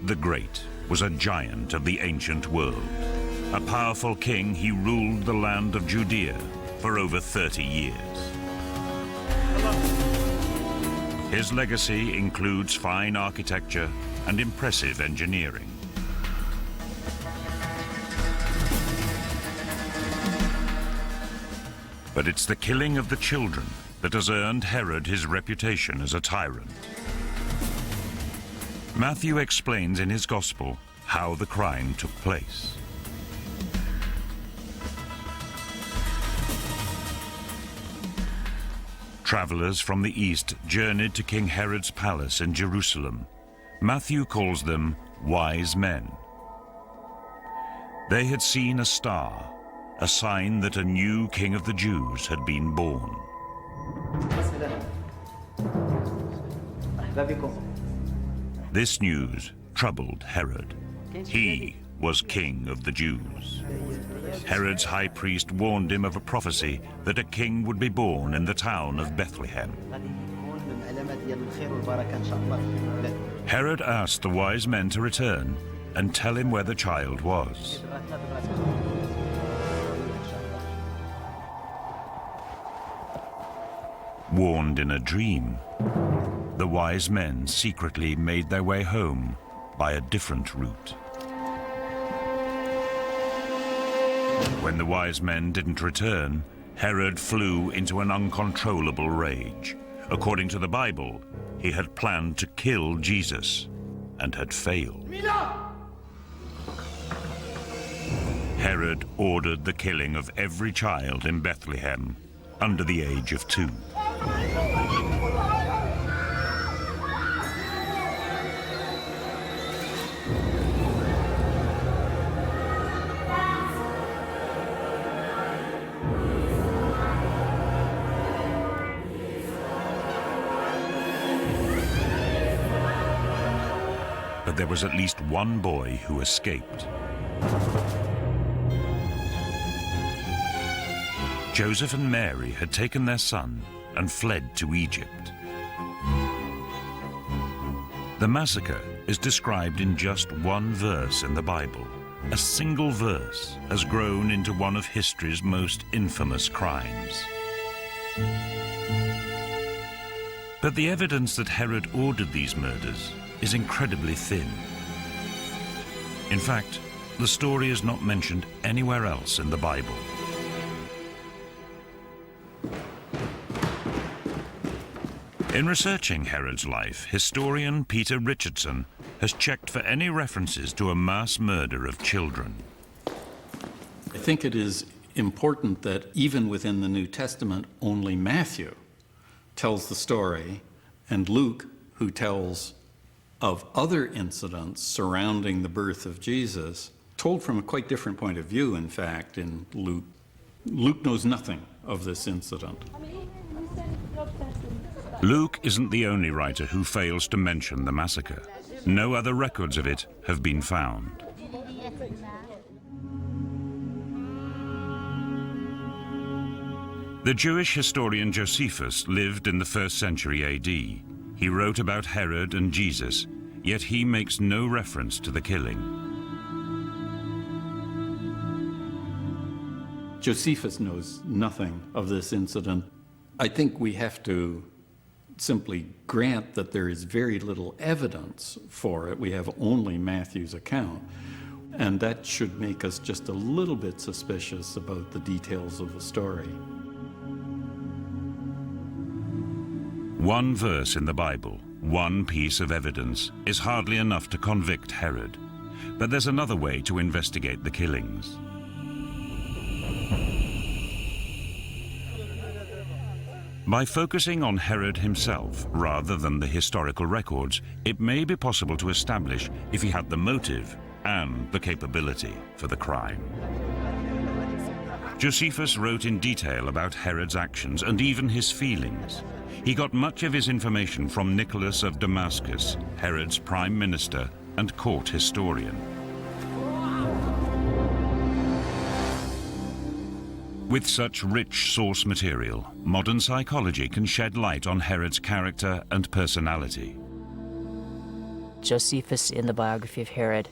the Great was a giant of the ancient world. A powerful king, he ruled the land of Judea for over 30 years. His legacy includes fine architecture and impressive engineering. But it's the killing of the children that has earned Herod his reputation as a tyrant. Matthew explains in his Gospel how the crime took place. Travelers from the east journeyed to King Herod's palace in Jerusalem. Matthew calls them wise men. They had seen a star, a sign that a new king of the Jews had been born. This news troubled Herod. He was king of the Jews. Herod's high priest warned him of a prophecy that a king would be born in the town of Bethlehem. Herod asked the wise men to return and tell him where the child was. Warned in a dream, the wise men secretly made their way home by a different route. When the wise men didn't return, Herod flew into an uncontrollable rage. According to the Bible, he had planned to kill Jesus and had failed. Herod ordered the killing of every child in Bethlehem under the age of 2. But there was at least one boy who escaped. Joseph and Mary had taken their son and fled to Egypt. The massacre is described in just one verse in the Bible. A single verse has grown into one of history's most infamous crimes. But the evidence that Herod ordered these murders is incredibly thin. In fact, the story is not mentioned anywhere else in the Bible. In researching Herod's life, historian Peter Richardson has checked for any references to a mass murder of children. I think it is important that even within the New Testament, only Matthew tells the story, and Luke, who tells of other incidents surrounding the birth of Jesus, told from a quite different point of view, in fact, in Luke. Luke knows nothing of this incident. Luke isn't the only writer who fails to mention the massacre. No other records of it have been found. The Jewish historian Josephus lived in the 1st century AD. He wrote about Herod and Jesus, yet he makes no reference to the killing. Josephus knows nothing of this incident. I think we have to simply grant that there is very little evidence for it. We have only Matthew's account, and that should make us just a little bit suspicious about the details of the story. One verse in the Bible, one piece of evidence, is hardly enough to convict Herod. But there's another way to investigate the killings. By focusing on Herod himself rather than the historical records, it may be possible to establish if he had the motive and the capability for the crime. Josephus wrote in detail about Herod's actions and even his feelings. He got much of his information from Nicholas of Damascus, Herod's prime minister and court historian. With such rich source material, modern psychology can shed light on Herod's character and personality. Josephus, in the biography of Herod,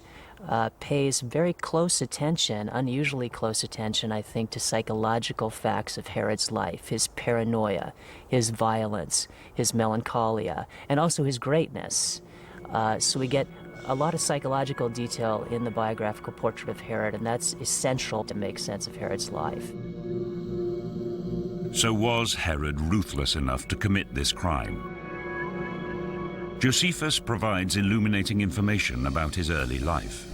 pays very close attention, unusually close attention, I think, to psychological facts of Herod's life, his paranoia, his violence, his melancholia, and also his greatness. So we get a lot of psychological detail in the biographical portrait of Herod, and that's essential to make sense of Herod's life. So was Herod ruthless enough to commit this crime? Josephus provides illuminating information about his early life.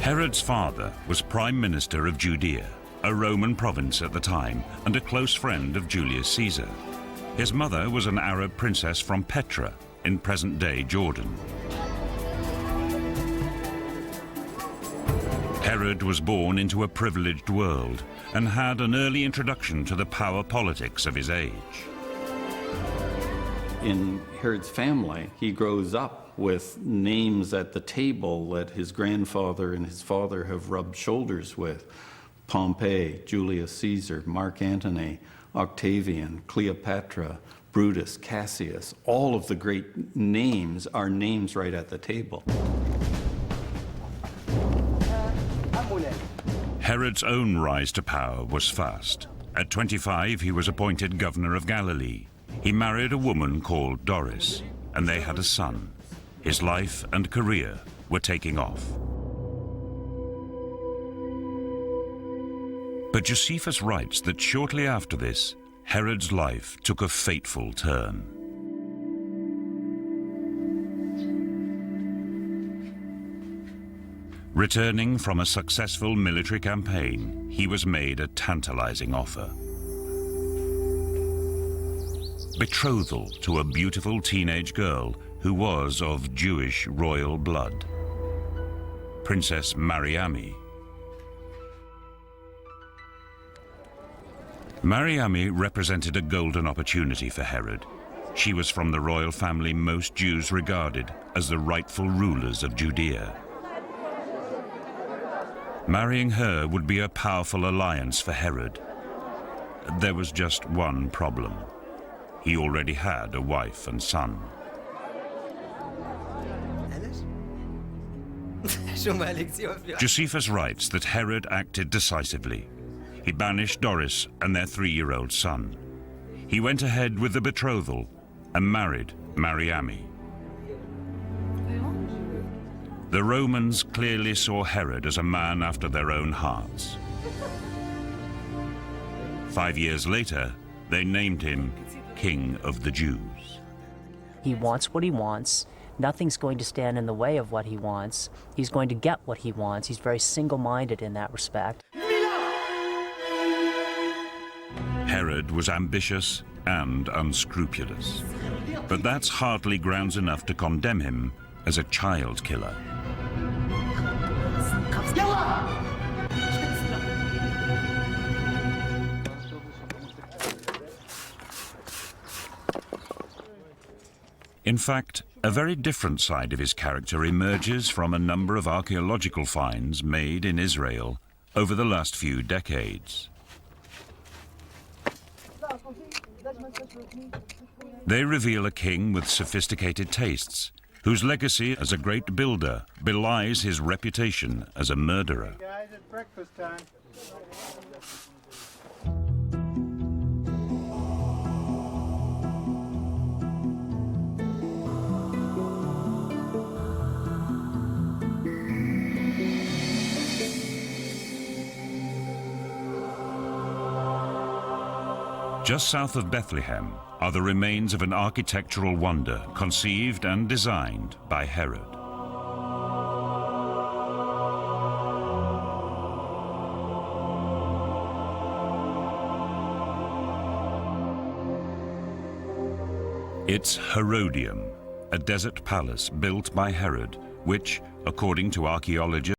Herod's father was Prime Minister of Judea, a Roman province at the time, and a close friend of Julius Caesar. His mother was an Arab princess from Petra, in present-day Jordan. Herod was born into a privileged world and had an early introduction to the power politics of his age. In Herod's family, he grows up with names at the table that his grandfather and his father have rubbed shoulders with. Pompey, Julius Caesar, Mark Antony, Octavian, Cleopatra, Brutus, Cassius. All of the great names are names right at the table. Herod's own rise to power was fast. At 25, he was appointed governor of Galilee. He married a woman called Doris, and they had a son. His life and career were taking off. But Josephus writes that shortly after this, Herod's life took a fateful turn. Returning from a successful military campaign, he was made a tantalizing offer. Betrothal to a beautiful teenage girl who was of Jewish royal blood, Princess Mariamne. Mariamne represented a golden opportunity for Herod. She was from the royal family most Jews regarded as the rightful rulers of Judea. Marrying her would be a powerful alliance for Herod. There was just one problem. He already had a wife and son. Josephus writes that Herod acted decisively. He banished Doris and their 3-year-old son. He went ahead with the betrothal and married Mariamne. The Romans clearly saw Herod as a man after their own hearts. 5 years later, they named him King of the Jews. He wants what he wants. Nothing's going to stand in the way of what he wants. He's going to get what he wants. He's very single-minded in that respect. Herod was ambitious and unscrupulous, but that's hardly grounds enough to condemn him as a child killer. In fact, a very different side of his character emerges from a number of archaeological finds made in Israel over the last few decades. They reveal a king with sophisticated tastes, whose legacy as a great builder belies his reputation as a murderer. Guys, it's breakfast time. Just south of Bethlehem are the remains of an architectural wonder conceived and designed by Herod. It's Herodium, a desert palace built by Herod, which, according to archaeologists,